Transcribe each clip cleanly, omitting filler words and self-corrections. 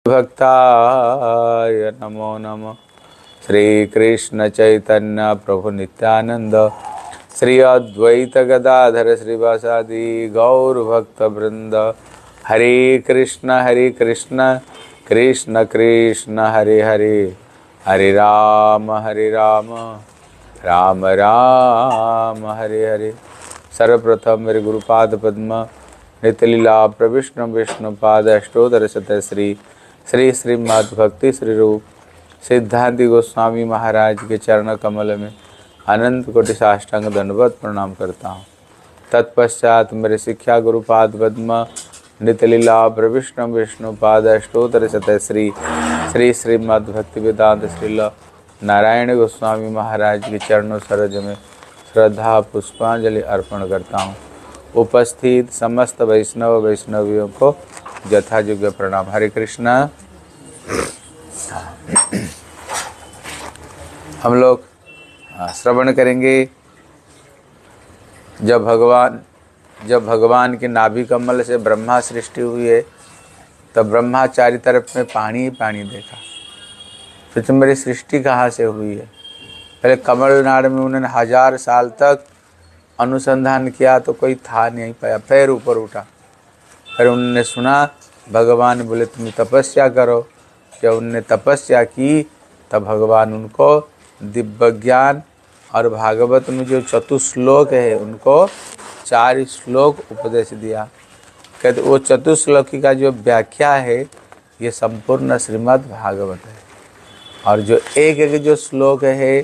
भक्ताय नमो नमः। श्री कृष्ण चैतन्य प्रभु नित्यानंद, श्री अद्वैत गदाधर श्रीवासादि गौर भक्त वृंद। हरे कृष्ण कृष्ण कृष्ण हरे हरे, हरे राम राम राम हरे हरे। सर्वप्रथम मेरे गुरुपाद पद्म नित्यलीला प्रविष्णु विष्णुपाद अष्टोत्तर शत श्री श्रीमद् भक्ति श्री रूप सिद्धांति गोस्वामी महाराज के चरण कमल में अनंत कोटि साष्टांग दंडवत प्रणाम करता हूँ। तत्पश्चात मेरे शिक्षा गुरुपाद पद्म नित्यलीला प्रविष्णु विष्णुपाद अष्टोत्तर शत श्री श्रीमद् भक्ति वेदांत श्रील नारायण गोस्वामी महाराज के चरणों सरोज में श्रद्धा पुष्पांजलि अर्पण करता हूँ। उपस्थित समस्त वैष्णवियों को यथायोग्य प्रणाम। हरे कृष्णा। हम लोग श्रवण करेंगे जब भगवान के नाभि कमल से ब्रह्मा सृष्टि हुई है तब ब्रह्मा चारी तरफ में पानी ही पानी देखा। तो मेरी सृष्टि कहाँ से हुई है? पहले कमलनाड में उन्होंने 1000 साल तक अनुसंधान किया तो कोई था नहीं पाया। पैर ऊपर उठा, फिर उन्होंने सुना भगवान बोले तुम तपस्या करो। जब उन्होंने तपस्या की तब भगवान उनको दिव्य ज्ञान और भागवत में जो चतुश्लोक है उनको 4 श्लोक उपदेश दिया। कहते वो चतुश्लोकी का जो व्याख्या है ये संपूर्ण श्रीमद् भागवत है। और जो एक जो श्लोक है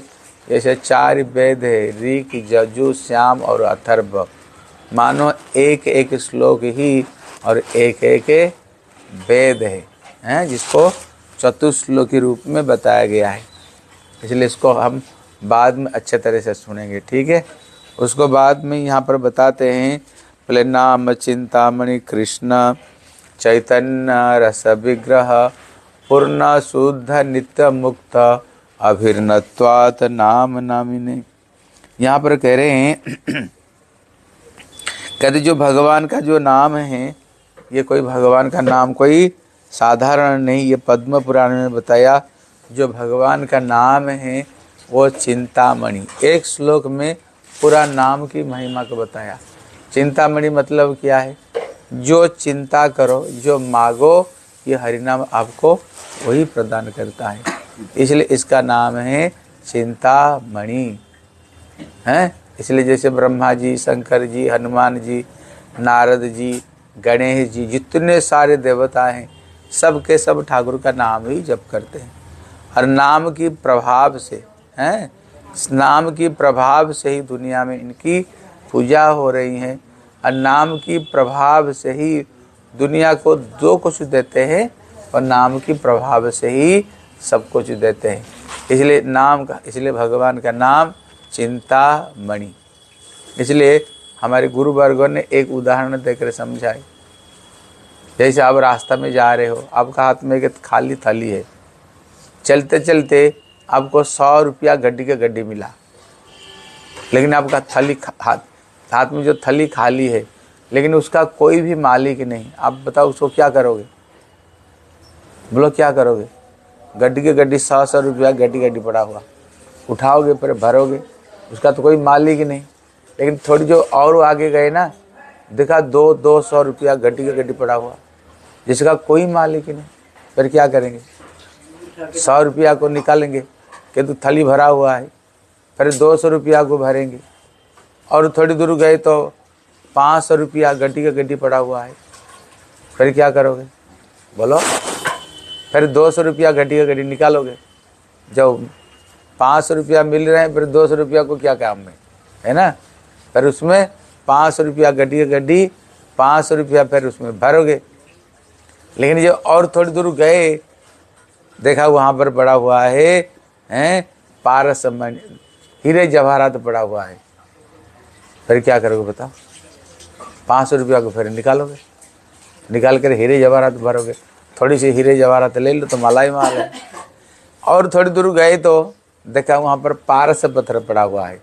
जैसे 4 वेद है, ऋक यजु श्याम और अथर्व, मानो एक श्लोक ही और एक वेद है जिसको चतुश्लोकी रूप में बताया गया है। इसलिए इसको हम बाद में अच्छे तरह से सुनेंगे, ठीक है। उसको बाद में यहाँ पर बताते हैं। पहले नाम चिंतामणि कृष्ण चैतन्य रस विग्रह पूर्ण शुद्ध नित्य मुक्त अभिर्नत्वात् नाम नामिने। यहाँ पर कह रहे हैं कहते जो भगवान का जो नाम है ये कोई भगवान का नाम कोई साधारण नहीं। ये पद्म पुराण में बताया जो भगवान का नाम है वो चिंतामणि। एक श्लोक में पूरा नाम की महिमा को बताया। चिंतामणि मतलब क्या है? जो चिंता करो, जो मांगो, ये हरिनाम आपको वही प्रदान करता है। इसलिए इसका नाम है चिंतामणि हैं। इसलिए जैसे ब्रह्मा जी, शंकर जी, हनुमान जी, नारद जी, गणेश जी, जितने सारे देवता हैं सब के सब ठाकुर का नाम ही जप करते हैं। और नाम की प्रभाव से हैं, नाम की प्रभाव से ही दुनिया में इनकी पूजा हो रही है। और नाम की प्रभाव से ही दुनिया को जो कुछ देते हैं और नाम की प्रभाव से ही सब कुछ देते हैं। इसलिए भगवान का नाम चिंतामणि। इसलिए हमारे गुरु वर्गों ने एक उदाहरण देकर समझाई। जैसे आप रास्ता में जा रहे हो, आपका हाथ में एक खाली थैली है, चलते चलते आपको 100 रुपया गड्डी के गड्डी मिला, लेकिन आपका थैली हाथ में जो थैली खाली है लेकिन उसका कोई भी मालिक नहीं। आप बताओ उसको क्या करोगे? बोलो क्या करोगे? गड्डी के गड्डी 100 रुपया गड्डी पड़ा हुआ, उठाओगे पर भरोगे, उसका तो कोई मालिक नहीं। लेकिन थोड़ी जो और आगे गए ना, देखा 200 रुपया गड्डी के गड्डी पड़ा हुआ जिसका कोई मालिक नहीं। फिर क्या करेंगे? 100 रुपया को निकालेंगे कि तो थैली भरा हुआ है, फिर 200 रुपया को भरेंगे। और थोड़ी दूर गए तो 500 रुपया गड्डी का गड्डी पड़ा हुआ है, फिर क्या करोगे? बोलो। फिर 200 रुपया गड्डी का गड्डी निकालोगे। जब 500 रुपया मिल रहे हैं फिर 200 रुपया को क्या काम में है ना, फिर उसमें 500 रुपया गड्डी का गड्डी, 500 रुपया फिर उसमें भरोगे। लेकिन जो और थोड़ी दूर गए, देखा वहाँ पर पड़ा हुआ है पारस हीरे जवाहरात पड़ा हुआ है, फिर क्या करोगे बताओ? 500 रुपया को फिर निकालोगे, निकाल कर हीरे जवाहरात भरोगे। थोड़ी सी हीरे जवाहरात ले लो तो माला ही माल है। और थोड़ी दूर गए तो देखा वहाँ पर पारस पत्थर पड़ा हुआ है।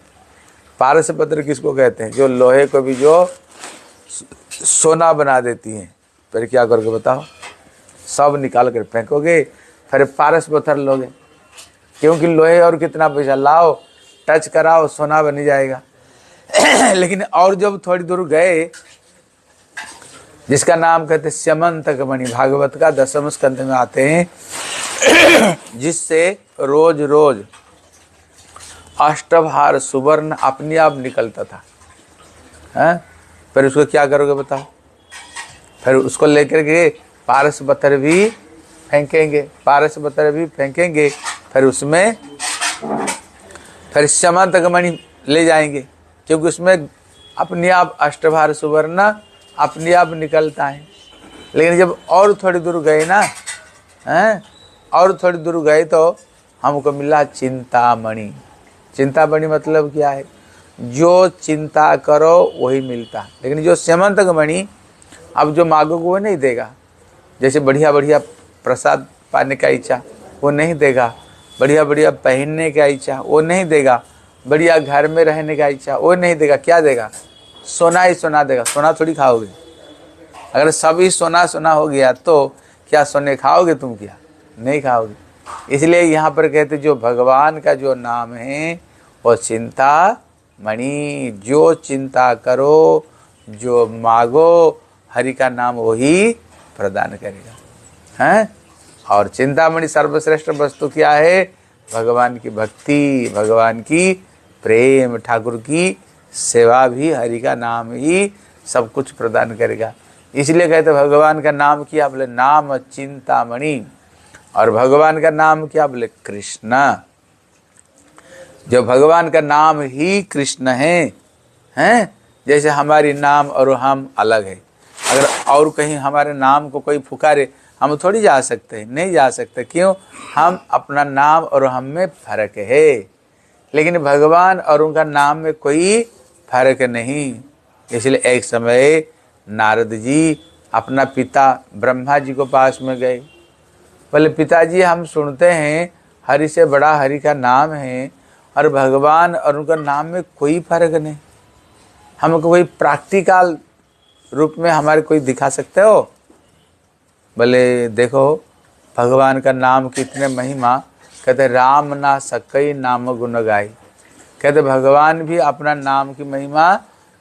पारस पत्थर किसको कहते हैं? जो लोहे को भी जो सोना बना देती हैं। फिर क्या करोगे बताओ? सब निकाल कर फेंकोगे, फिर पारस पत्थर लोगे, क्योंकि लोहे और कितना पैसा लाओ, टच कराओ, सोना बन जाएगा। लेकिन और जब थोड़ी दूर गए, जिसका नाम कहते स्यमंतक मणि, भागवत का 10वें स्कंध में आते हैं, जिससे रोज रोज अष्टभार सुवर्ण अपने आप निकलता था। हैं? फिर उसको क्या करोगे बताओ? फिर उसको लेकर के पारस पत्थर भी फेंकेंगे, पारस पत्थर भी फेंकेंगे, फिर उसमें फिर स्यमंतक मणि ले जाएंगे, क्योंकि उसमें अपने आप अष्टभार सुवर्ण अपने आप निकलता है। लेकिन जब और थोड़ी दूर गए ना, हैं, और थोड़ी दूर गए तो हमको मिला चिंतामणि। चिंतामणि मतलब क्या है? जो चिंता करो वही मिलता। लेकिन जो स्यमंतक मणि, अब जो मांगोगे वो नहीं देगा। जैसे बढ़िया बढ़िया प्रसाद पाने का इच्छा वो नहीं देगा, बढ़िया बढ़िया पहनने का इच्छा वो नहीं देगा, बढ़िया घर में रहने का इच्छा वो नहीं देगा। क्या देगा? सोना ही सोना देगा। सोना थोड़ी खाओगे। अगर सभी सोना सोना हो गया तो क्या सोने खाओगे तुम? क्या नहीं खाओगे। इसलिए यहाँ पर कहते जो भगवान का जो नाम है वो चिंता मणि। जो चिंता करो, जो मांगो, हरि का नाम वही प्रदान करेगा। हैं? और चिंतामणि सर्वश्रेष्ठ वस्तु क्या है? भगवान की भक्ति, भगवान की प्रेम, ठाकुर की सेवा भी हरि का नाम ही सब कुछ प्रदान करेगा। इसलिए कहते भगवान का नाम क्या? बोले नाम चिंतामणि। और भगवान का नाम क्या? बोले कृष्ण। जो भगवान का नाम ही कृष्ण है, हैं? जैसे हमारी नाम और हम अलग है। अगर और कहीं हमारे नाम को कोई पुकारे, हम थोड़ी जा सकते हैं, नहीं जा सकते। क्यों? हम अपना नाम और हम में फर्क है। लेकिन भगवान और उनका नाम में कोई फर्क नहीं। इसलिए एक समय नारद जी अपना पिता ब्रह्मा जी को पास में गए। बोले पिताजी, हम सुनते हैं हरि से बड़ा हरि का नाम है, और भगवान और उनका नाम में कोई फर्क नहीं। हमको कोई प्रैक्टिकल रूप में हमारे कोई दिखा सकते हो? बोले देखो भगवान का नाम कितने महिमा। कहते राम ना सकई नाम गुण गाई। कहते भगवान भी अपना नाम की महिमा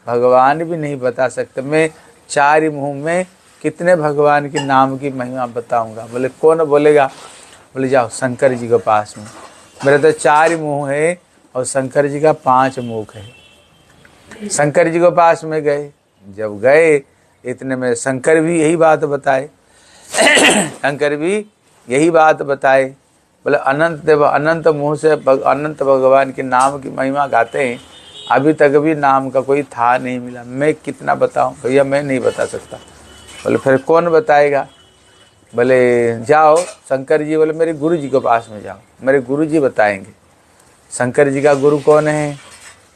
भगवान भी नहीं बता सकते। मैं चार मुँह में कितने भगवान के नाम की महिमा बताऊंगा। बोले कौन बोलेगा? बोले जाओ शंकर जी के पास में। मेरे तो चार मुँह है और शंकर जी का 5 मुख है। शंकर जी के पास में गए। जब गए इतने में शंकर भी यही बात बताए। शंकर भी यही बात बताए। बोले अनंत देव अनंत मुँह से अनंत भगवान के नाम की महिमा गाते हैं, अभी तक भी नाम का कोई था नहीं मिला। मैं कितना बताऊं? भैया मैं नहीं बता सकता। बोले फिर कौन बताएगा? बोले जाओ शंकर जी। बोले मेरे गुरु जी के पास में जाओ, मेरे गुरु जी बताएंगे। शंकर जी का गुरु कौन है?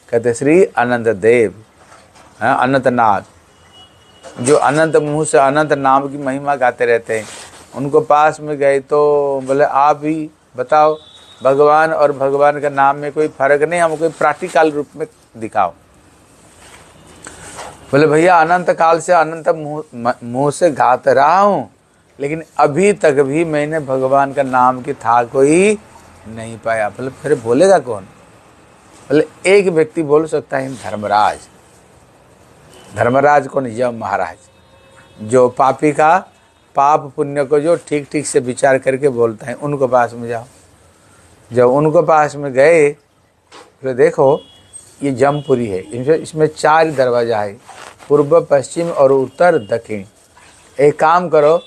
कहते श्री अनंत देव, अनंत नाथ, जो अनंत मुँह से अनंत नाम की महिमा गाते रहते हैं। उनको पास में गए तो बोले आप ही बताओ, भगवान और भगवान का नाम में कोई फर्क नहीं, हमको कोई प्रैक्टिकल रूप में दिखाओ। बोले भैया अनंत काल से अनंत मुँह से गाता रहा हूँ, लेकिन अभी तक भी मैंने भगवान का नाम की था कोई नहीं पाया। बोले फिर बोलेगा कौन? बोले एक व्यक्ति बोल सकता है, धर्मराज। धर्मराज कौन? यम महाराज, जो पापी का पाप पुण्य को जो ठीक ठीक से विचार करके बोलता है, उनको पास में जाओ। जब उनको पास में गए तो देखो ये जमपुरी है, इसमें 4 दरवाजा है, पूर्व पश्चिम और उत्तर दक्षिण। एक काम करो,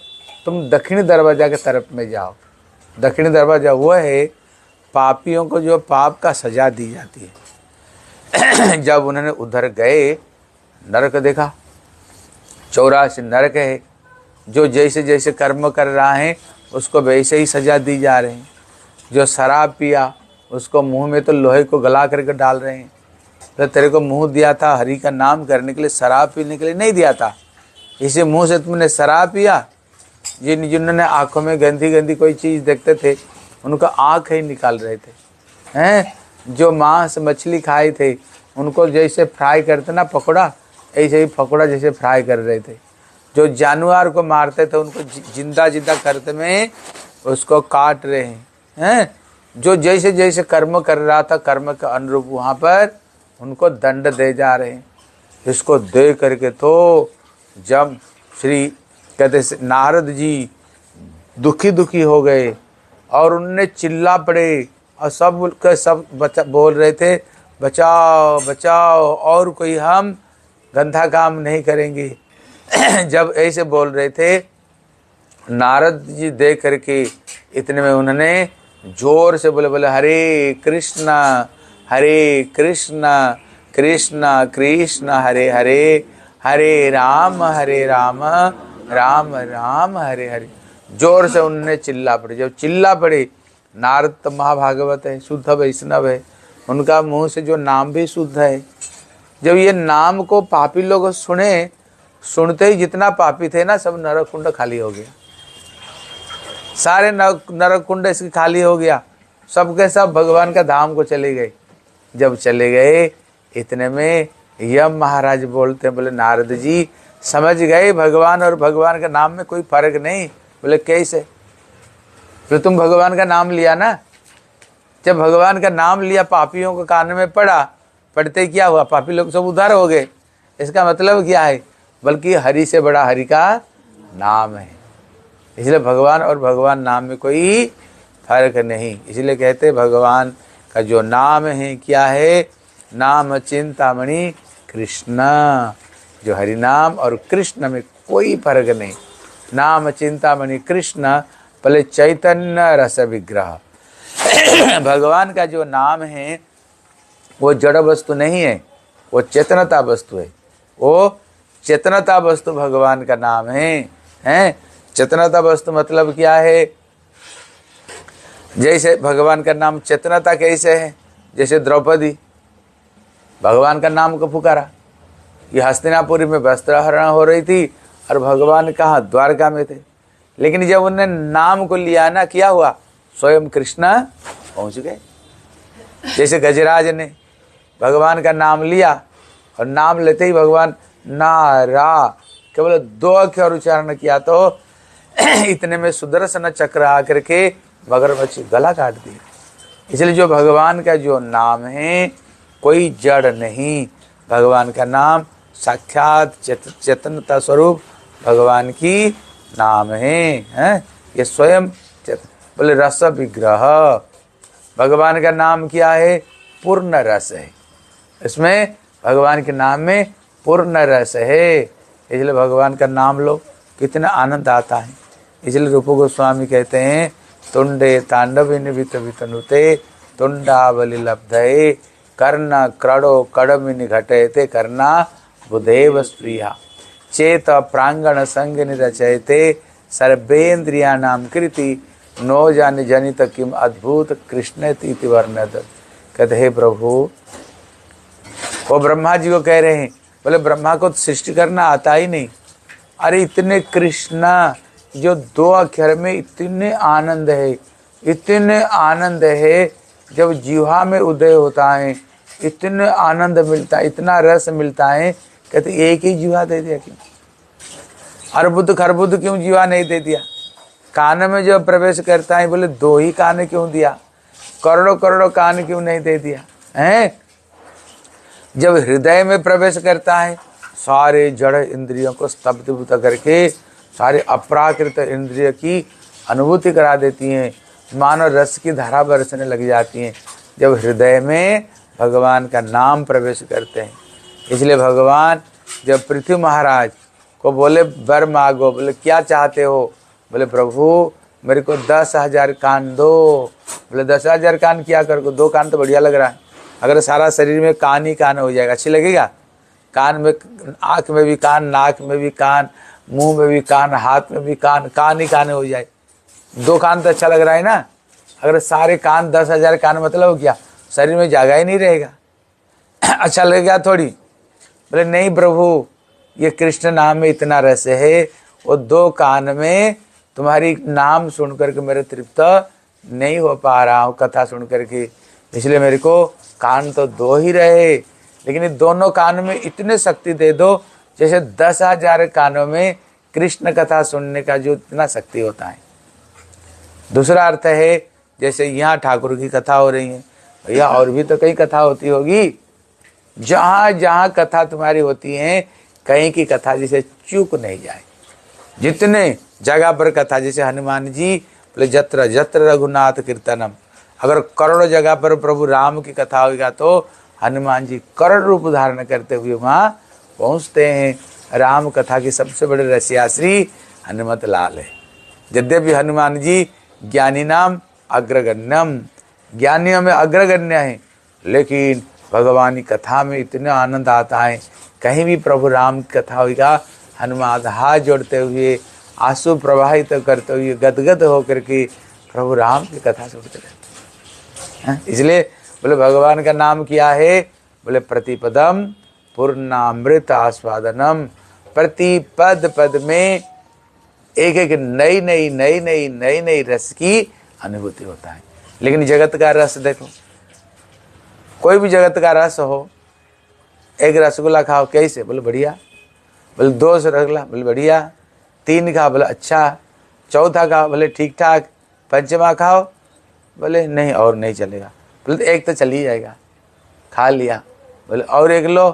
तुम दक्षिणी दरवाजा के तरफ में जाओ। दक्षिणी दरवाजा वो है पापियों को जो पाप का सजा दी जाती है। जब उन्होंने उधर गए, नरक देखा, 84 नरक है। जो जैसे जैसे कर्म कर रहा है उसको वैसे ही सजा दी जा रहे हैं। जो शराब पिया उसको मुंह में तो लोहे को गला करके डाल रहे हैं। तो तेरे को मुंह दिया था हरि का नाम करने के लिए, शराब पीने के लिए नहीं दिया था। इसी मुंह से तुमने शराब पिया। जिन्होंने आँखों में गंदी गंदी कोई चीज़ देखते थे उनका आँख ही निकाल रहे थे, हैं? जो मांस मछली खाए थे उनको जैसे फ्राई करते ना पकौड़ा, ऐसे ही पकौड़ा जैसे फ्राई कर रहे थे। जो जानवर को मारते थे उनको जिंदा जिंदा करते में उसको काट रहे हैं। जो जैसे जैसे कर्म कर रहा था कर्म के अनुरूप वहाँ पर उनको दंड दे जा रहे हैं। इसको दे करके तो जब श्री कहते नारद जी दुखी दुखी हो गए और उनने चिल्ला पड़े और सब बचा बोल रहे थे बचाओ बचाओ और कोई हम गंदा काम नहीं करेंगे। जब ऐसे बोल रहे थे नारद जी देख करके इतने में उन्होंने जोर से बोले हरे कृष्णा कृष्ण कृष्ण हरे हरे हरे राम राम राम हरे हरे। जोर से उन्होंने चिल्ला पड़े। जब चिल्ला पड़े नारद तो महाभागवत है, शुद्ध वैष्णव है, उनका मुंह से जो नाम भी शुद्ध है। जब ये नाम को पापी लोग सुनते ही जितना पापी थे ना सब नरक कुंड खाली हो गया। सारे नरक कुंड इसके खाली हो गया। सबके सब भगवान का धाम को चले गए। जब चले गए इतने में यम महाराज बोलते हैं बोले नारद जी समझ गए भगवान और भगवान के नाम में कोई फर्क नहीं। बोले कैसे? तो तुम भगवान का नाम लिया ना, जब भगवान का नाम लिया पापियों को कान में पढ़ते क्या हुआ? पापी लोग सब उद्धार हो गए। इसका मतलब क्या है? बल्कि हरि से बड़ा हरि का नाम है। इसलिए भगवान और भगवान नाम में कोई फर्क नहीं। इसलिए कहते भगवान का जो नाम है क्या है? नाम चिंतामणि कृष्ण। जो हरि नाम और कृष्ण में कोई फर्क नहीं। नाम चिंतामणि कृष्ण पहले चैतन्य रस विग्रह। भगवान का जो नाम है वो जड़ वस्तु नहीं है, वो चेतनता वस्तु है। वो चेतनता वस्तु भगवान का नाम है। चेतनता वस्तु मतलब क्या है? जैसे भगवान का नाम चेतनता कैसे है? जैसे द्रौपदी भगवान का नाम को पुकारा। ये हस्तिनापुरी में वस्त्रहरण हो रही थी और भगवान कहाँ? द्वारका में थे। लेकिन जब उन्होंने नाम को लिया ना, क्या हुआ? स्वयं कृष्ण पहुंच गए। जैसे गजराज ने भगवान का नाम लिया और नाम लेते ही भगवान नारा केवल 2 अक्षर उच्चारण किया तो इतने में सुदर्शन चक्र आकर के मगरमच्छ गला काट दिया। इसलिए जो भगवान का जो नाम है कोई जड़ नहीं। भगवान का नाम साक्षात चेतनता स्वरूप भगवान की नाम है। ये स्वयं बोले रस विग्रह। भगवान का नाम क्या है? पूर्ण रस है। इसमें भगवान के नाम में पूर्ण रस है। इसलिए भगवान का नाम लो कितना आनंद आता है। इसलिए रूप गोस्वामी कहते हैं तुंडे तांडविन वितनुते तुंडावली लब्धये कर्ण क्रडो कडमिनि घटयते कर्णा बुधेव स्त्रिया चेत प्रांगण संगिनी रचयते सर्वेन्द्रियाणां कृति नो जानि जनित किम अद्भुत कृष्ण तीति वर्णद। कहते हे प्रभु, वो ब्रह्मा जी को कह रहे हैं, बोले ब्रह्मा को सृष्टि करना आता ही नहीं। अरे इतने कृष्णा जो 2 अक्षर में इतने आनंद है, इतने आनंद है। जब जीवा में उदय होता है इतने आनंद मिलता है, इतना रस मिलता है। कहते एक ही जीवा दे दिया क्यों? अर्बुद खरबुद क्यों जीवा नहीं दे दिया? कान में जो प्रवेश करता है बोले 2 ही कान क्यों दिया? करोड़ों करोड़ों कान क्यों नहीं दे दिया है? जब हृदय में प्रवेश करता है सारे जड़ इंद्रियों को स्तब्ध करके सारे अपराकृत इंद्रिय की अनुभूति करा देती हैं। मानो रस की धारा बरसने लग जाती हैं जब हृदय में भगवान का नाम प्रवेश करते हैं। इसलिए भगवान जब पृथ्वी महाराज को बोले वर मांगो, बोले क्या चाहते हो? बोले प्रभु मेरे को 10,000 कान दो। बोले 10,000 कान क्या करोगे? 2 कान तो बढ़िया लग रहा है। अगर सारा शरीर में कान ही कान हो जाएगा अच्छी लगेगा? कान में, आँख में भी कान, नाक में भी कान, मुंह में भी कान, हाथ में भी कान, कान ही कान हो जाए। 2 कान तो अच्छा लग रहा है ना। अगर सारे कान 10,000 कान मतलब क्या? शरीर में जगह ही नहीं रहेगा। अच्छा लगेगा थोड़ी? बोले नहीं प्रभु, ये कृष्ण नाम में इतना रस है, वो 2 कान में तुम्हारी नाम सुन करके मेरे तृप्त नहीं हो पा रहा हूँ कथा सुन करके। इसलिए मेरे को कान तो 2 ही रहे, लेकिन ये दोनों कान में इतने शक्ति दे दो जैसे 10,000 कानों में कृष्ण कथा सुनने का जो इतना शक्ति होता है। दूसरा अर्थ है जैसे यहाँ ठाकुर की कथा हो रही है, भैया और भी तो कई कथा होती होगी। जहाँ जहाँ कथा तुम्हारी होती है, कहीं की कथा जिसे चूक नहीं जाए। जितने जगह पर कथा, जैसे हनुमान जी बोले जत्र जत्र रघुनाथ कीर्तनम, अगर करोड़ों जगह पर प्रभु राम की कथा होगा तो हनुमान जी करोड़ रूप धारण करते हुए वहाँ पहुँचते हैं। राम कथा की सबसे बड़े रसिया श्री हनुमत लाल है। यद्यपि हनुमान जी ज्ञानी नाम अग्रगण्यम, ज्ञानियों में अग्रगण्य है, लेकिन भगवान की कथा में इतना आनंद आता है। कहीं भी प्रभु राम की कथा होगा, हनुमान हाथ जोड़ते हुए, आंसू प्रवाहित करते हुए, गदगद होकर के प्रभु राम की कथा सुनते रहते हैं। इसलिए बोले भगवान का नाम क्या है? बोले प्रतिपदम पूर्णामृत आस्वादनम। प्रति पद पद में एक एक नई नई नई नई नई नई रस की अनुभूति होता है। लेकिन जगत का रस देखो, कोई भी जगत का रस हो, एक रसगुल्ला खाओ कैसे? बोले बढ़िया। बोले 2 रसगुल्ला, बोले बढ़िया। 3 खाओ, बोले अच्छा। चौथा खाओ, बोले ठीक ठाक। पंचमा खाओ, बोले नहीं और नहीं चलेगा। बोले तो 1 तो चल ही जाएगा, खा लिया। बोले और 1 लो,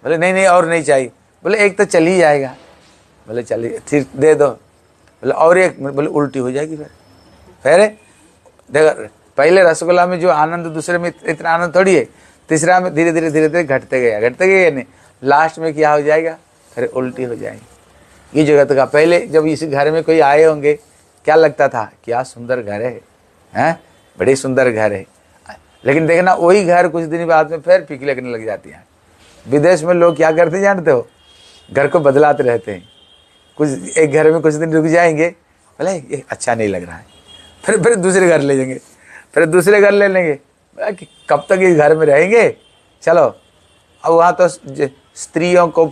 बोले नहीं नहीं और नहीं चाहिए। बोले 1 तो चल ही जाएगा। बोले चलिए फिर दे दो। बोले और 1, बोले उल्टी हो जाएगी। फिर देखो, पहले रसगुल्ला में जो आनंद, दूसरे में इतना आनंद थोड़ी है। तीसरा में धीरे धीरे धीरे धीरे घटते गए नहीं, लास्ट में क्या हो जाएगा? फिर उल्टी हो जाएगी। ये जगत का, पहले जब इस घर में कोई आए होंगे, क्या लगता था? क्या सुंदर घर है, हैं? बड़ी सुंदर घर है। लेकिन देखना वही घर कुछ दिन बाद में फिर फीकी लगने लग जाती है। विदेश में लोग क्या करते जानते हो? घर को बदलाते रहते हैं। कुछ एक घर में कुछ दिन रुक जाएंगे, बोले ये अच्छा नहीं लग रहा है, फिर दूसरे घर ले जाएंगे, फिर दूसरे घर ले लेंगे। कि कब तक इस घर में रहेंगे? चलो। अब वहाँ तो स्त्रियों को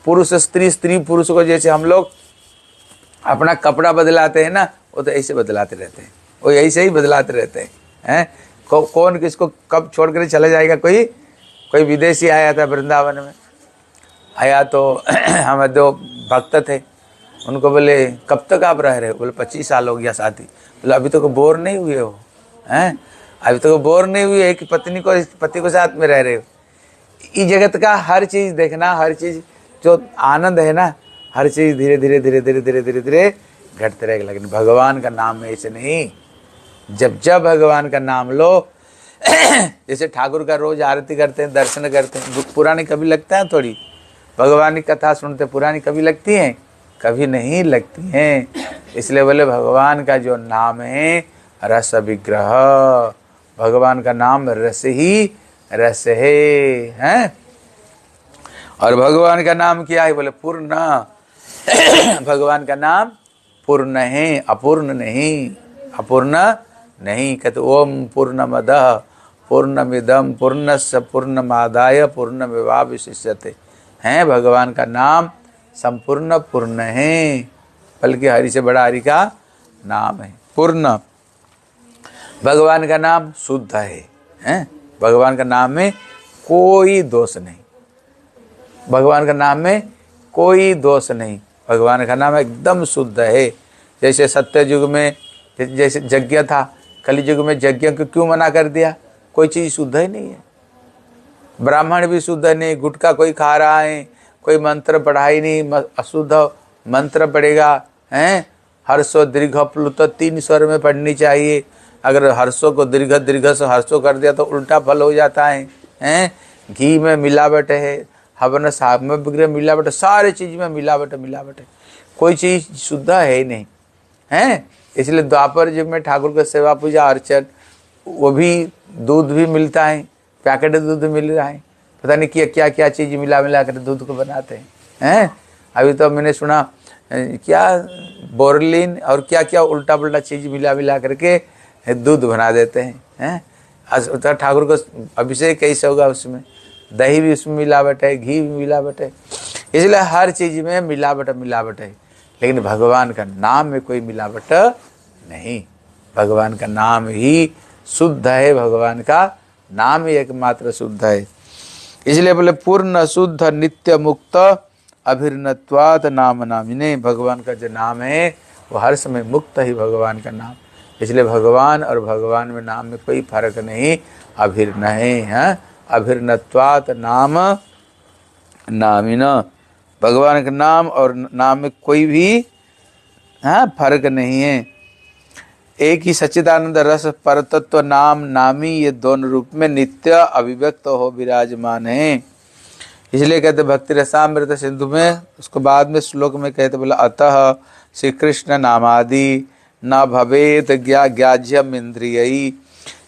पुरुष, स्त्री पुरुष को जैसे हम लोग अपना कपड़ा बदलाते हैं ना, वो तो ऐसे बदलाते रहते हैं, वो ऐसे ही बदलाते रहते हैं। कौन किसको कब छोड़ कर चला जाएगा? कोई विदेशी आया था वृंदावन में, आया तो हम 2 भक्त थे, उनको बोले कब तक आप रह रहे हो? बोले 25 साल हो गया शादी। बोले अभी तक तो बोर नहीं हुए हो? हैं? अभी तक तो बोर नहीं हुए है कि पति को साथ में रह रहे हो? इस जगत का हर चीज़ देखना, हर चीज़ जो आनंद है ना, हर चीज़ धीरे धीरे धीरे धीरे धीरे धीरे धीरे घटते रहेगा। लेकिन भगवान का नाम में ऐसे नहीं। जब भगवान का नाम लो, जैसे ठाकुर का रोज आरती करते हैं, दर्शन करते हैं, पुरानी कभी लगता है थोड़ी? भगवान की कथा सुनते पुरानी कभी लगती हैं? कभी नहीं लगती हैं। इसलिए बोले भगवान का जो नाम है रस विग्रह, भगवान का नाम रस ही रस है। और भगवान का नाम क्या है? बोले पूर्ण। भगवान का नाम पूर्ण है, अपूर्ण नहीं, अपूर्ण नहीं। कहते ओम पूर्णमदः पूर्णमिदं पूर्णस्य पूर्णमादाय पूर्णमेवावशिष्यते। हैं भगवान का नाम संपूर्ण पूर्ण है, बल्कि हरि से बड़ा हरि का नाम है पूर्ण। भगवान का नाम शुद्ध है, हैं? भगवान का नाम में कोई दोष नहीं, भगवान का नाम में कोई दोष नहीं। भगवान का नाम एकदम शुद्ध है। जैसे सत्य युग में जैसे यज्ञ था, कलि युग में यज्ञ को क्यों मना कर दिया? कोई चीज़ शुद्ध ही नहीं है। ब्राह्मण भी शुद्ध नहीं, गुटखा कोई खा रहा है, कोई मंत्र पढ़ा ही नहीं, अशुद्ध मंत्र पढ़ेगा, हैं? हर्षो दीर्घ प्लुत 3 स्वर में पढ़नी चाहिए। अगर हर्षों को दीर्घ से हर्षों कर दिया तो उल्टा फल हो जाता है, हैं? घी में मिलावट है, हवन सामग्री में मिलावट, सारे चीज़ में मिलावट है, कोई चीज़ शुद्ध है ही नहीं, हैं? इसलिए द्वापर युग में ठाकुर का सेवा पूजा अर्चन, वो भी दूध भी मिलता है, पैकेट दूध मिल रहा है, पता नहीं क्या क्या चीज़ मिला कर दूध को बनाते हैं। अभी तो मैंने सुना क्या बोरलिन और क्या उल्टा पुल्टा चीज़ मिला करके दूध बना देते हैं। तो ठाकुर को अभिषेक कैसे होगा? उसमें दही भी उसमें मिलावट है, घी भी मिलावट है। इसलिए हर चीज़ में मिलावट है, लेकिन भगवान का नाम में कोई मिलावट नहीं। भगवान का नाम ही शुद्ध है, भगवान का नाम ही एकमात्र शुद्ध है। इसलिए बोले पूर्ण शुद्ध नित्य मुक्त अभिर्नत्वात् नाम नामिने। भगवान का जो नाम है वो हर समय मुक्त ही भगवान का नाम, इसलिए भगवान और भगवान में नाम में कोई फर्क नहीं। अभिर्न है, अभिर्नत्वात् नाम नामिन। भगवान के नाम और नाम में कोई भी फर्क नहीं है। एक ही सच्चिदानंद रस परतत्व नाम नामी, ये दोनों रूप में नित्य अभिव्यक्त हो विराजमान है। इसलिए कहते भक्ति रसामृत सिंधु में, उसको बाद में श्लोक में कहते बोला अतः श्री कृष्ण नामादि न भवेत ग्याज्यम इंद्रिय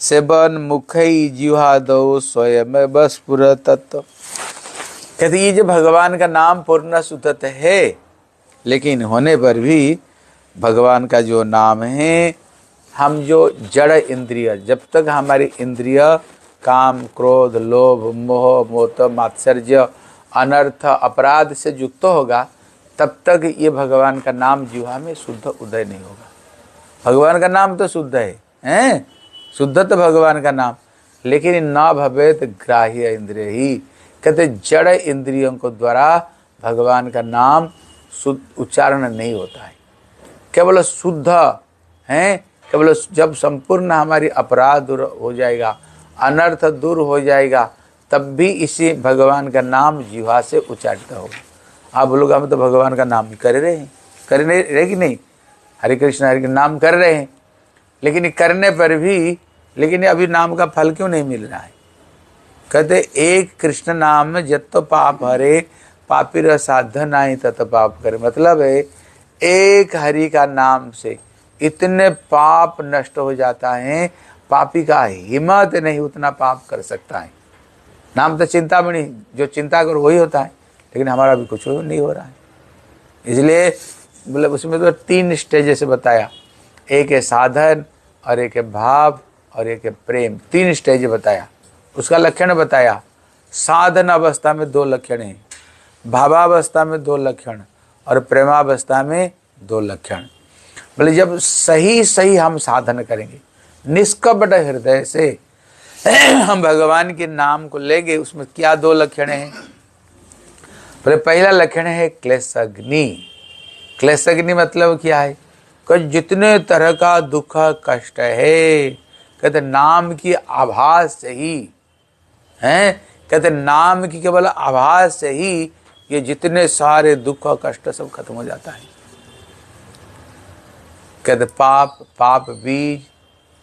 सेवन मुखई जिह्वादौ स्वयं बस्फुर तत्व। कहते ये जो भगवान का नाम पूर्ण सुतत है, लेकिन होने पर भी भगवान का जो नाम है, हम जो जड़ इंद्रिय, जब तक हमारी इंद्रिय काम क्रोध लोभ मोह मोह मात्सर्य अनर्थ अपराध से युक्त होगा, तब तक ये भगवान का नाम जीवा में शुद्ध उदय नहीं होगा। भगवान का नाम तो शुद्ध है शुद्ध तो भगवान का नाम, लेकिन न भवेत ग्राह्य इंद्रिय ही। कहते जड़ इंद्रियों को द्वारा भगवान का नाम शुद्ध उच्चारण नहीं होता है। केवल शुद्ध है, केवल जब संपूर्ण हमारी अपराध दूर हो जाएगा, अनर्थ दूर हो जाएगा, तब भी इसी भगवान का नाम जीवा से उच्चारित होगा। आप लोग हम तो भगवान का नाम कर रहे हैं, कर रहे कि नहीं, हरे कृष्ण हरे कृष्ण नाम कर रहे हैं, लेकिन करने पर भी अभी नाम का फल क्यों नहीं मिल रहा है। कहते एक कृष्ण नाम में जत्तो पाप हरे पापीर साधनाई तत् पाप करे। मतलब है एक हरि का नाम से इतने पाप नष्ट हो जाता है, पापी का हिम्मत नहीं उतना पाप कर सकता है। नाम तो चिंतामणि, जो चिंता कर वही होता है, लेकिन हमारा भी कुछ नहीं हो रहा है। इसलिए मतलब उसमें तो 3 स्टेज से बताया, एक है साधन और एक है भाव और एक है प्रेम, 3 स्टेज बताया। उसका लक्षण बताया, साधन अवस्था में 2 लक्षण हैं, भावावस्था में 2 लक्षण और प्रेमावस्था में 2 लक्षण। बोले जब सही हम साधन करेंगे, निष्कपट हृदय से हम भगवान के नाम को लेंगे, उसमें क्या 2 लक्षण हैं। बोले पहला लक्षण है क्लेशग्नि। क्लेशग्नि मतलब क्या है कि जितने तरह का दुख कष्ट है, कहते नाम की आभास से ही हैं, कहते नाम की केवल आभास से ही ये जितने सारे दुख कष्ट सब खत्म हो जाता है। कहते पाप बीज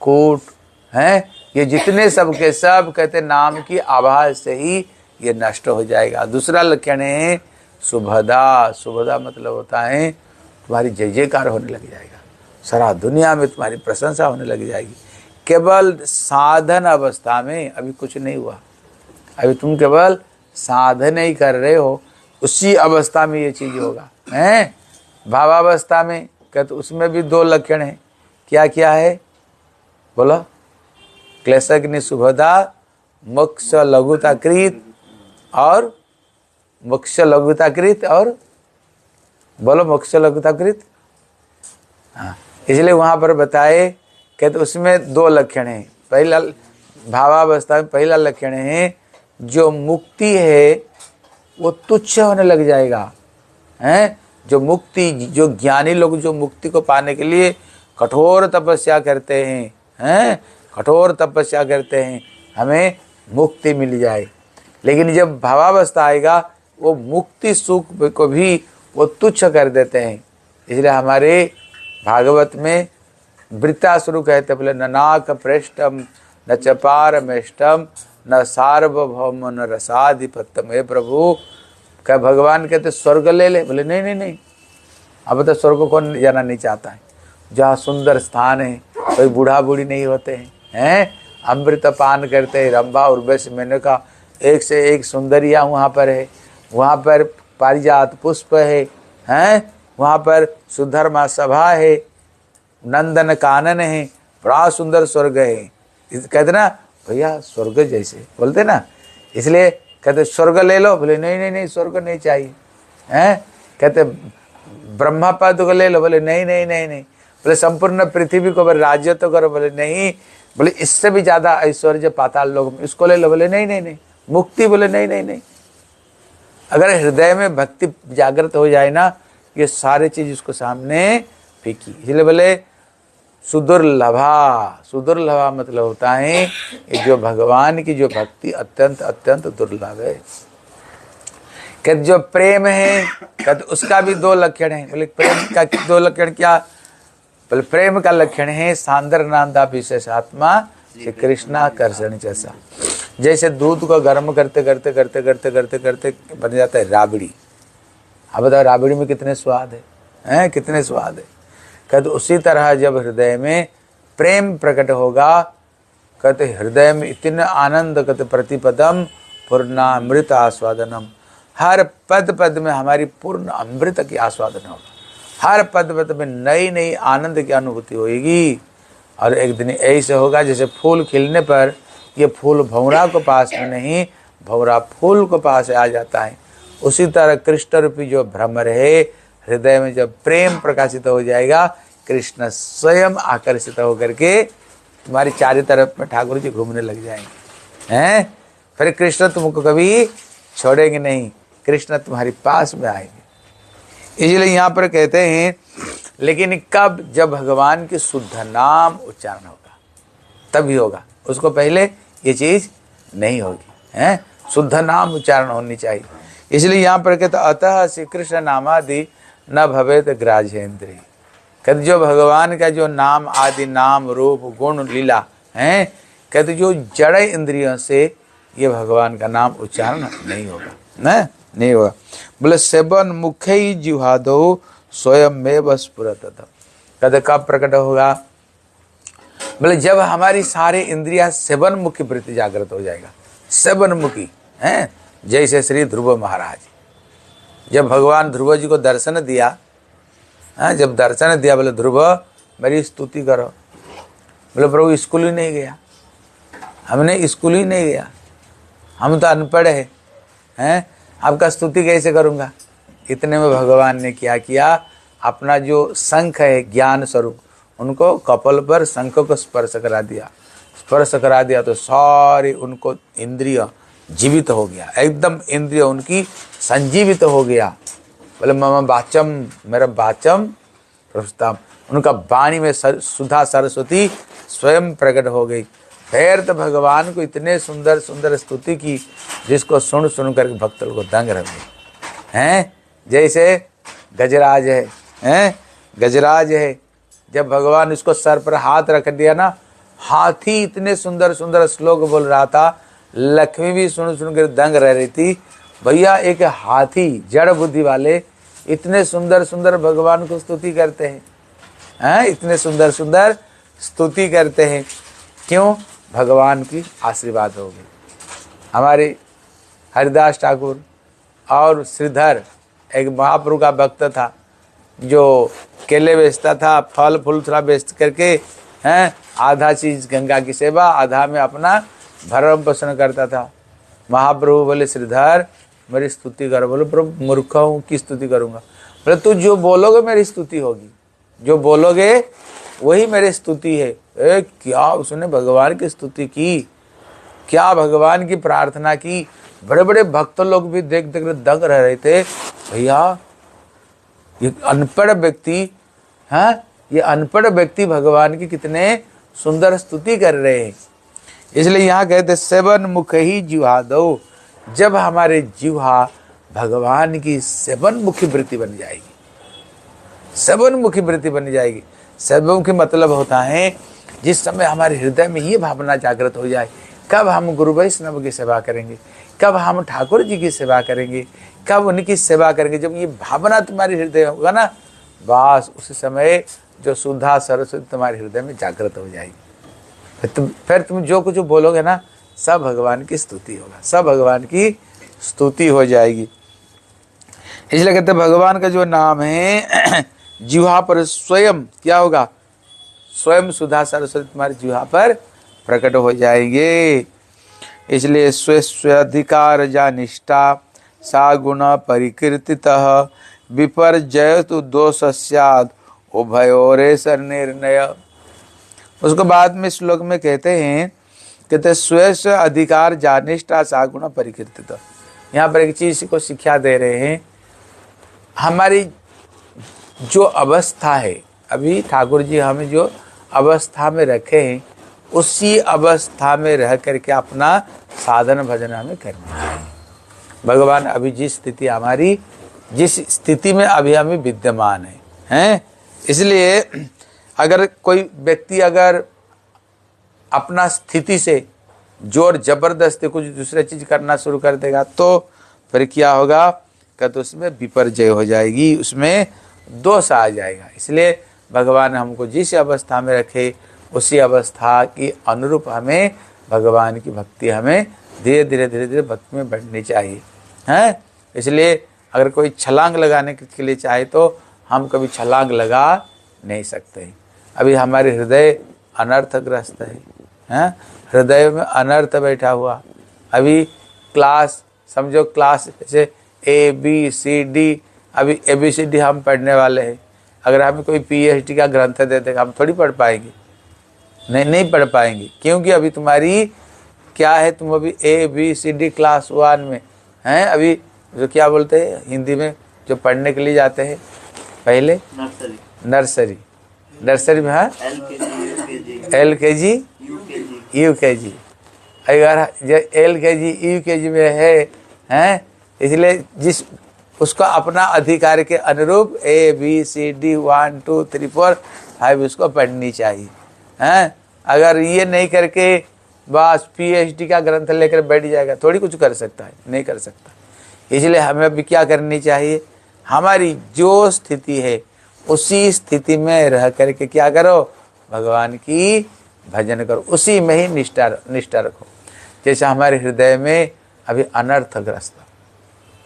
कूट हैं, ये जितने सब के सब कहते नाम की आभास से ही ये नष्ट हो जाएगा। दूसरा लक्षण है शुभदा। शुभदा मतलब होता है तुम्हारी जय जयकार होने लग जाएगा, सारा दुनिया में तुम्हारी प्रशंसा होने लग जाएगी। केवल साधन अवस्था में अभी कुछ नहीं हुआ, अभी तुम केवल साधन ही कर रहे हो, उसी अवस्था में ये चीज होगा। हैं भावावस्था में कहते उसमें भी 2 लक्षण हैं। क्या क्या है बोलो, क्लेशग्नि शुभदा मोक्ष लघुताकृत और मोक्ष लघुताकृत और बोलो मोक्ष लघुताकृत। हाँ, इसलिए वहाँ पर बताए कहते उसमें 2 लक्षण हैं। पहला भावावस्था में पहला लक्षण है जो मुक्ति है वो तुच्छ होने लग जाएगा। हैं जो मुक्ति, जो ज्ञानी लोग जो मुक्ति को पाने के लिए कठोर तपस्या करते हैं, कठोर तपस्या करते हैं हमें मुक्ति मिल जाए, लेकिन जब भावावस्था आएगा वो मुक्ति सुख को भी वो तुच्छ कर देते हैं। इसलिए हमारे भागवत में वृत्तासुर कहते बोले न नाक पृष्ठम न चपारमेष्टम न सार्वभौम न रसाधिपत्यम। हे प्रभु क्या भगवान कहते स्वर्ग ले ले, बोले नहीं, अब तो स्वर्ग कौन जाना नहीं चाहता है, जहाँ सुंदर स्थान है, कोई बूढ़ा बूढ़ी नहीं होते हैं, अमृत पान करते हैं, रंभा उर्वशी मेनका एक से एक सुंदरियाँ वहाँ पर है, वहाँ पर पारिजात पुष्प है, वहाँ पर सुधर्मा सभा है, नंदन कानन है, बड़ा सुंदर स्वर्ग है। कहते ना भैया स्वर्ग जैसे बोलते ना, इसलिए कहते स्वर्ग ले लो, बोले नहीं स्वर्ग नहीं चाहिए। कहते ब्रह्मा पद को ले लो, बोले नहीं। बोले संपूर्ण पृथ्वी को राज्य तो करो, बोले नहीं। बोले इससे भी ज्यादा ऐश्वर्य पाताल लोग इसको ले लो, बोले नहीं। मुक्ति, बोले नहीं। अगर हृदय में भक्ति जागृत हो जाए ना, ये सारे चीज उसको सामने फीकी। इसलिए बोले सुदुर्लभा। सुदुर्लभा मतलब होता है ये जो भगवान की जो भक्ति अत्यंत अत्यंत दुर्लभ है। कहते जो प्रेम है, कहते उसका भी दो लक्षण है। बोले प्रेम का दो लक्षण क्या? बोले प्रेम का लक्षण है सांदर नांदा विशेष आत्मा श्री कृष्णाकर्षण जैसा। जैसे दूध को गर्म करते करते करते करते करते करते बन जाता है राबड़ी। अब बताओ राबड़ी में कितने स्वाद है, कितने स्वाद है। कहते उसी तरह जब हृदय में प्रेम प्रकट होगा, कहते हृदय में इतना आनंद, कहते प्रतिपदम पूर्णामृत आस्वादनम, हर पद पद में हमारी पूर्ण अमृत की आस्वादन होगा। हर पद पद में नई नई आनंद की अनुभूति होगी। और एक दिन ऐसे होगा जैसे फूल खिलने पर ये फूल भंवरा को पास में नहीं, भंवरा फूल को पास आ जाता है। उसी तरह कृष्ण रूपी जो भ्रमर है, हृदय में जब प्रेम प्रकाशित हो जाएगा, कृष्ण स्वयं आकर्षित होकर के तुम्हारी चारों तरफ में ठाकुर जी घूमने लग जाएंगे हैं। फिर कृष्ण तुमको कभी छोड़ेंगे नहीं, कृष्ण तुम्हारी पास में आएंगे। इसलिए यहाँ पर कहते हैं, लेकिन कब? जब भगवान की शुद्ध नाम उच्चारण होगा तभी होगा, उसको पहले ये चीज नहीं होगी हैं। शुद्ध नाम उच्चारण होनी चाहिए। इसलिए यहाँ पर कहते अतः श्री कृष्ण नामादि न भवेत ग्राह्येन्द्रिय। कहते जो भगवान का जो नाम आदि नाम रूप गुण लीला हैं, कहते जो जड़ इंद्रियों से ये भगवान का नाम उच्चारण नहीं होगा, न नहीं होगा। बोले सेवन मुखे ही जिह्वादो स्वयं में बस पुरतः। कहते कब प्रकट होगा? बोले जब हमारी सारे इंद्रिया सेवन मुखी वृत्ति जागृत हो जाएगा। सेवन मुखी हैं, जैसे श्री ध्रुव महाराज, जब भगवान ध्रुव जी को दर्शन दिया, जब दर्शन दिया, बोले ध्रुव मेरी स्तुति करो। बोले प्रभु स्कूल ही नहीं गया, हमने स्कूल ही नहीं गया, हम तो अनपढ़ हैं, आपका स्तुति कैसे करूँगा। इतने में भगवान ने क्या किया, अपना जो शंख है ज्ञान स्वरूप, उनको कपाल पर शंख को स्पर्श करा दिया। स्पर्श करा दिया तो सारी उनको इंद्रिय जीवित हो गया, एकदम इंद्रिय उनकी संजीवित हो गया। बोले मम वाचम, मेरा वाचम प्रस्तुतम, उनका वाणी में सुधा सरस्वती स्वयं प्रकट हो गई। फिर तो भगवान को इतने सुंदर सुंदर स्तुति की, जिसको सुन सुन कर भक्त लोग को दंग रह गए हैं। जैसे गजराज है, गजराज है, जब भगवान उसको सर पर हाथ रख दिया ना, हाथी इतने सुंदर सुंदर श्लोक बोल रहा था, लक्ष्मी भी सुन सुन कर दंग रह रही थी। भैया एक हाथी जड़ बुद्धि वाले इतने सुंदर सुंदर भगवान को स्तुति करते हैं, इतने सुंदर सुंदर स्तुति करते हैं। क्यों? भगवान की आशीर्वाद हो गई। हमारे हरिदास ठाकुर और श्रीधर एक महाप्रभु का भक्त था, जो केले बेचता था, फल फूल थोड़ा बेच करके हैं, आधा चीज गंगा की सेवा, आधा में अपना भरण पोषण करता था। महाप्रभु बोले श्रीधर मेरी स्तुति करो। बोले प्रभु मूर्ख हूँ, की स्तुति करूँगा। बोले तू जो बोलोगे मेरी स्तुति होगी, जो बोलोगे वही मेरी स्तुति है। क्या उसने भगवान की स्तुति की, क्या भगवान की प्रार्थना की। बड़े बड़े भक्त लोग भी देख देख दंग रह रहे थे। भैया ये अनपढ़ व्यक्ति, ये अनपढ़ व्यक्ति भगवान की कितने सुंदर स्तुति कर रहे हैं। इसलिए यहाँ कहते सेवन मुख ही जिह्वा दो। जब हमारे जिह्वा भगवान की सेवन मुखी वृत्ति बन जाएगी, सेवन मुखी वृत्ति बन जाएगी। सेवन मुखी मतलब होता है जिस समय हमारे हृदय में ये भावना जागृत हो जाए, कब हम गुरु वैष्णव की सेवा करेंगे, कब हम ठाकुर जी की सेवा करेंगे, कब उनकी सेवा करेंगे। जब ये भावना तुम्हारे हृदय में होगा ना, बस उस समय जो सुधा सरस्वती तुम्हारे हृदय में जागृत हो जाएगी। फिर तुम जो कुछ बोलोगे ना, सब भगवान की स्तुति होगा, सब भगवान की स्तुति हो जाएगी। इसलिए कहते भगवान का जो नाम है जिह्वा पर स्वयं क्या होगा, स्वयं सुधा सरस्वती तुम्हारे जिह्वा पर प्रकट हो जाएंगे। इसलिए स्वेच्छाधिकार जा निष्ठा सा गुण परिकीर्तितः विपर्जयतु दोष स्याद् उभयोरेष निर्णय। उसको बाद में श्लोक में कहते हैं, कहते स्वेच्छ अधिकार जा निष्ठा सा गुण परिकीर्तितः। यहाँ पर एक चीज़ को शिक्षा दे रहे हैं, हमारी जो अवस्था है, अभी ठाकुर जी हमें जो अवस्था में रखे हैं, उसी अवस्था में रह करके अपना साधन भजन हमें करना चाहिए। भगवान अभी जिस स्थिति में अभी हमें विद्यमान हैं, इसलिए अगर कोई व्यक्ति अगर अपना स्थिति से जोर जबरदस्ती कुछ दूसरा चीज करना शुरू कर देगा तो फिर क्या होगा, तो उसमें विपर्जय हो जाएगी, उसमें दोष आ जाएगा। इसलिए भगवान हमको जिस अवस्था में रखे उसी अवस्था की अनुरूप हमें भगवान की भक्ति हमें धीरे धीरे भक्ति में बढ़नी चाहिए हैं। इसलिए अगर कोई छलांग लगाने के लिए चाहे तो हम कभी छलांग लगा नहीं सकते। अभी हमारे हृदय अनर्थग्रस्त है, हैं, हृदय में अनर्थ बैठा हुआ। अभी क्लास समझो, क्लास जैसे ABCD, अभी ABCD हम पढ़ने वाले हैं। अगर हमें कोई PhD का ग्रंथ दे देगा हम थोड़ी पढ़ पाएंगे, नहीं पढ़ पाएंगे, क्योंकि अभी तुम्हारी क्या है, तुम अभी ABCD क्लास 1 में हैं। अभी जो क्या बोलते हैं हिंदी में जो पढ़ने के लिए जाते हैं, पहले नर्सरी में, हाँ, LKG UKG, अगर LKG UKG में हैं, इसलिए जिस उसको अपना अधिकार के अनुरूप ABCD 1 2 3 4 5 उसको पढ़नी चाहिए हैं। अगर ये नहीं करके बस PhD का ग्रंथ लेकर बैठ जाएगा, थोड़ी कुछ कर सकता है, नहीं कर सकता। इसलिए हमें अभी क्या करनी चाहिए, हमारी जो स्थिति है उसी स्थिति में रह करके क्या करो, भगवान की भजन करो, उसी में ही निष्ठा रखो। जैसे हमारे हृदय में अभी अनर्थग्रस्त,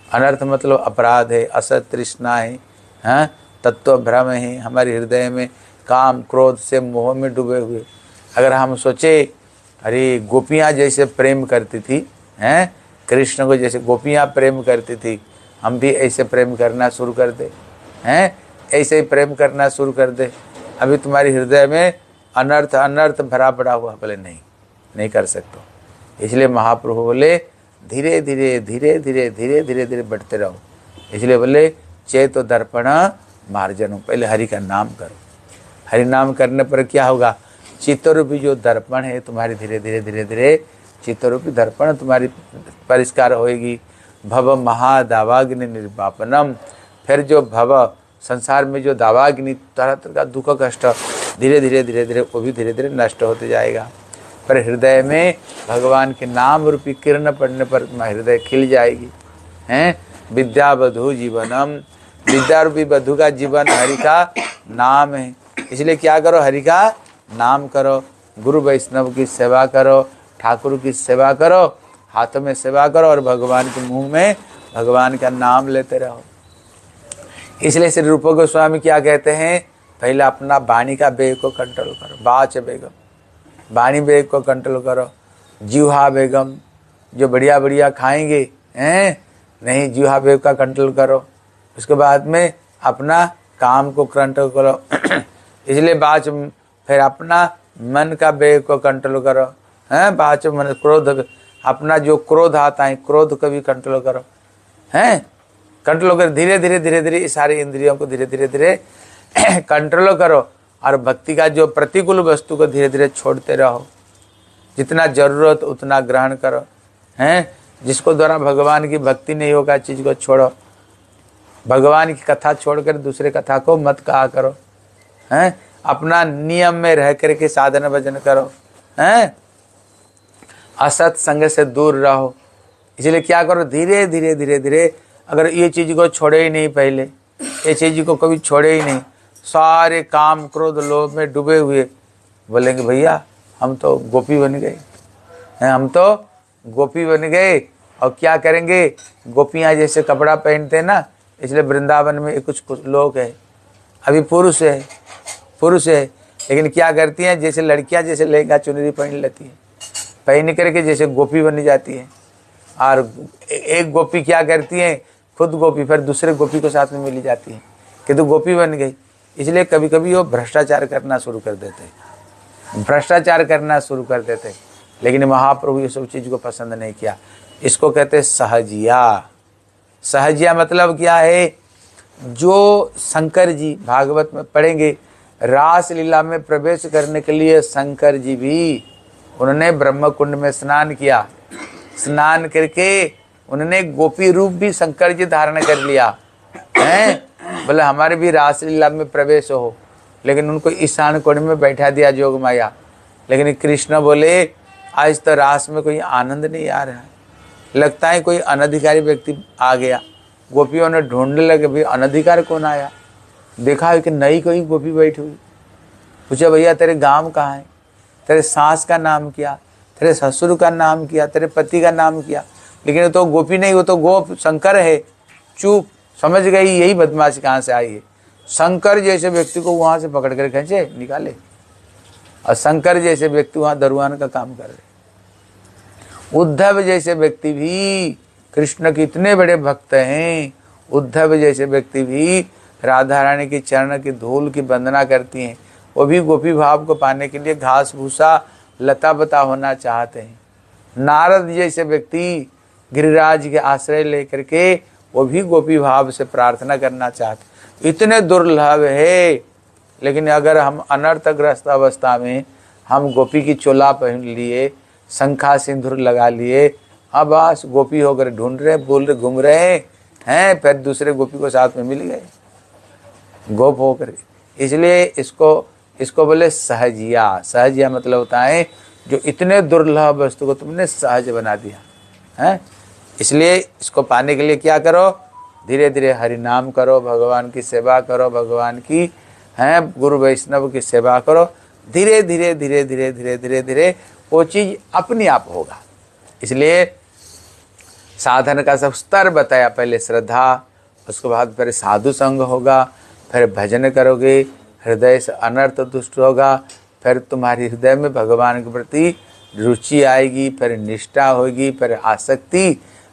अनर्थ मतलब अपराध है, असत तृष्णा है, हाँ, तत्व भ्रम है हमारे हृदय में, काम क्रोध से मोह में डूबे हुए। अगर हम सोचे अरे गोपियाँ जैसे प्रेम करती थी, हैं, कृष्ण को जैसे गोपियाँ प्रेम करती थी, हम भी ऐसे प्रेम करना शुरू कर दे, हैं, ऐसे ही प्रेम करना शुरू कर दे। अभी तुम्हारे हृदय में अनर्थ भरा पड़ा हुआ, बोले नहीं कर सकते। इसलिए महाप्रभु बोले धीरे धीरे बढ़ते रहो। इसलिए बोले चेतो दर्पण मार्जनो, पहले हरि का नाम करो। हरि नाम करने पर क्या होगा, चित्तरूपी जो दर्पण है तुम्हारी धीरे धीरे चित्तरूपी दर्पण तुम्हारी परिष्कार होएगी। भव महादावाग्नि निर्वापनम, फिर जो भव संसार में जो दावाग्नि तरह तरह का दुख कष्ट धीरे धीरे वो भी धीरे धीरे नष्ट होते जाएगा। पर हृदय में भगवान के नाम रूपी किरण पड़ने पर तुम्हारा हृदय खिल जाएगी, हैं। विद्या वधु जीवनम, विद्या रूपी वधु का जीवन हरि का नाम है। इसलिए क्या करो, हरि का नाम करो, गुरु वैष्णव की सेवा करो, ठाकुर की सेवा करो, हाथों में सेवा करो और भगवान के मुंह में भगवान का नाम लेते रहो। इसलिए श्री रूप गोस्वामी क्या कहते हैं, पहले अपना वाणी का वेग को कंट्रोल करो, बाच बेगम, वाणी वेग को कंट्रोल करो। जीवा बेगम जो बढ़िया खाएंगे हैं, नहीं, जीवा वेग का कंट्रोल करो। उसके बाद में अपना काम को कंट्रोल करो। इसलिए बाच, फिर अपना मन का वेग को कंट्रोल करो, हैं, बाच मन क्रोध, अपना जो क्रोध आता है क्रोध को भी कंट्रोल करो, हैं, कंट्रोल कर धीरे धीरे सारे इंद्रियों को धीरे धीरे कंट्रोल करो। और भक्ति का जो प्रतिकूल वस्तु को धीरे धीरे छोड़ते रहो, जितना जरूरत उतना ग्रहण करो, हैं। जिसको द्वारा भगवान की भक्ति नहीं होगा चीज को छोड़ो, भगवान की कथा छोड़कर दूसरे कथा को मत कहा करो, हैं। अपना नियम में रह करके साधन भजन करो, हैं। असत संग से दूर रहो। इसलिए क्या करो, धीरे धीरे अगर ये चीज को छोड़े ही नहीं, पहले ये चीज को कभी छोड़े ही नहीं, सारे काम क्रोध लोभ में डूबे हुए, बोलेंगे भैया हम तो गोपी बन गए हैं, हम तो गोपी बन गए। और क्या करेंगे, गोपियाँ जैसे कपड़ा पहनते हैं ना, इसलिए वृंदावन में कुछ लोग हैं, अभी पुरुष है, लेकिन क्या करती हैं, जैसे लड़कियाँ जैसे लहंगा चुनरी पहन लेती हैं, पहन करके जैसे गोपी बन जाती हैं। और एक गोपी क्या करती है, खुद गोपी फिर दूसरे गोपी को साथ में मिली जाती है कि तू गोपी बन गई। इसलिए कभी कभी वो भ्रष्टाचार करना शुरू कर देते हैं, लेकिन महाप्रभु ये सब चीज़ को पसंद नहीं किया। इसको कहते हैं सहजिया। सहजिया मतलब क्या है? जो शंकर जी भागवत में पढ़ेंगे, रास लीला में प्रवेश करने के लिए शंकर जी भी उन्होंने ब्रह्म कुंड में स्नान किया। स्नान करके उन्होंने गोपी रूप भी शंकर जी धारण कर लिया हैं। बोले हमारे भी रास लीला में प्रवेश हो, लेकिन उनको ईशान कोण में बैठा दिया जोग माया। लेकिन कृष्ण बोले आज तो रास में कोई आनंद नहीं आ रहा है, लगता है कोई अनधिकारी व्यक्ति आ गया। गोपियों ने ढूंढने लगे भाई अनधिकार कौन आया। देखा है कि नई कोई गोपी बैठी हुई। पूछा भैया तेरे गांव कहाँ है, तेरे सास का नाम क्या, तेरे ससुर का नाम क्या, तेरे पति का नाम क्या। लेकिन वो तो गोपी नहीं, वो तो गोप शंकर है। चुप, समझ गई यही बदमाशी कहाँ से आई है। शंकर जैसे व्यक्ति को वहां से पकड़ कर खींचे निकाले, और शंकर जैसे व्यक्ति वहां दरवान का काम कर रहे। उद्धव जैसे व्यक्ति भी कृष्ण के इतने बड़े भक्त हैं। उद्धव जैसे व्यक्ति भी राधा रानी की चरण की धूल की वंदना करती हैं। वो भी गोपी भाव को पाने के लिए घास भूसा लता बता होना चाहते हैं। नारद जैसे व्यक्ति गिरिराज के आश्रय लेकर के वो भी गोपी भाव से प्रार्थना करना चाहते। इतने दुर्लभ है। लेकिन अगर हम अनर्थग्रस्त अवस्था में हम गोपी की चोला पहन लिए, शंखा सिंदूर लगा लिए, अब बस गोपी होकर ढूंढ रहे, बोल रहे, घूम रहे हैं, फिर दूसरे गोपी को साथ में मिल गए गोप होकर। इसलिए इसको बोले सहजिया। सहजिया मतलब होता है जो इतने दुर्लभ वस्तु को तुमने सहज बना दिया है। इसलिए इसको पाने के लिए क्या करो? धीरे धीरे हरि नाम करो, भगवान की सेवा करो, भगवान की गुरु वैष्णव की सेवा करो। धीरे धीरे धीरे धीरे धीरे धीरे धीरे वो चीज अपने आप होगा। इसलिए साधन का सब स्तर बताया। पहले श्रद्धा, उसके बाद फिर साधु संग होगा, फिर भजन करोगे, हृदय से अनर्थ दुष्ट होगा, फिर तुम्हारी हृदय में भगवान के प्रति रुचि आएगी, फिर निष्ठा होगी, फिर आसक्ति,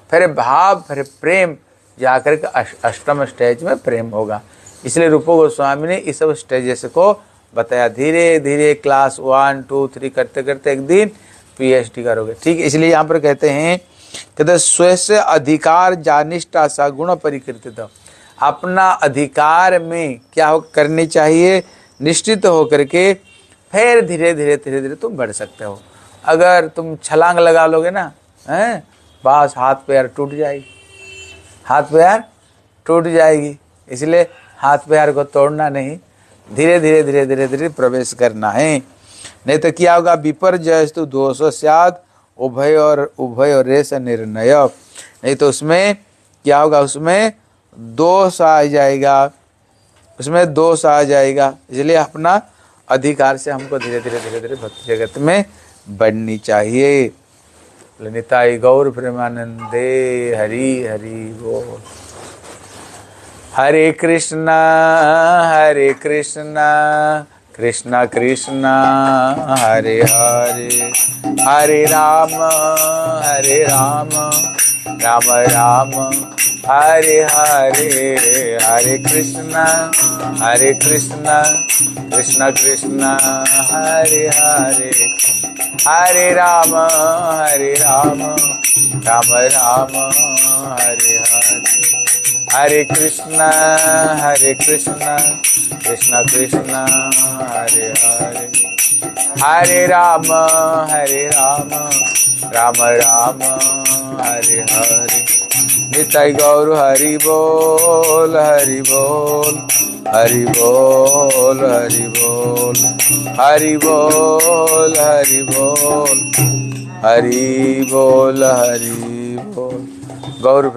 फिर भाव, फिर प्रेम, जाकर के अष्टम स्टेज में प्रेम होगा। इसलिए रूप गोस्वामी ने इस सब स्टेजेस को बताया। धीरे धीरे क्लास 1 2 3 करते करते एक दिन PhD करोगे। ठीक है, इसलिए यहाँ पर कहते हैं कहते स्वस्य अधिकार जानिष्ठा सा गुण परिकीर्तित। अपना अधिकार में क्या हो करनी चाहिए, निश्चित हो करके फिर धीरे धीरे धीरे धीरे तुम बढ़ सकते हो। अगर तुम छलांग लगा लोगे ना, हैं, बस हाथ पैर टूट जाएगी, हाथ पैर टूट जाएगी। इसलिए हाथ पैर को तोड़ना नहीं, धीरे धीरे धीरे धीरे धीरे प्रवेश करना है। नहीं तो क्या होगा? विपर्जयस्तु दोषो स्यात् उभय और रेस निर्णय। नहीं तो उसमें क्या होगा? उसमें दोष आ जाएगा, उसमें दोष आ जाएगा। इसलिए अपना अधिकार से हमको धीरे धीरे धीरे धीरे भक्ति जगत में बढ़नी चाहिए। निताई गौर प्रेमानंदे हरि हरि बोल। हरे कृष्णा कृष्णा कृष्णा हरे हरे, हरे राम राम राम हरे हरे, हरे कृष्णा कृष्णा कृष्णा हरे हरे, हरे राम राम राम हरे हरे, हरे कृष्णा कृष्णा कृष्णा हरे हरे, हरे राम राम राम हरे हरे। निताई गौर हरि बोल हरि बोल हरि बोल हरि बोल हरि बोल हरि बोल हरि बोल हरि बोल। गौर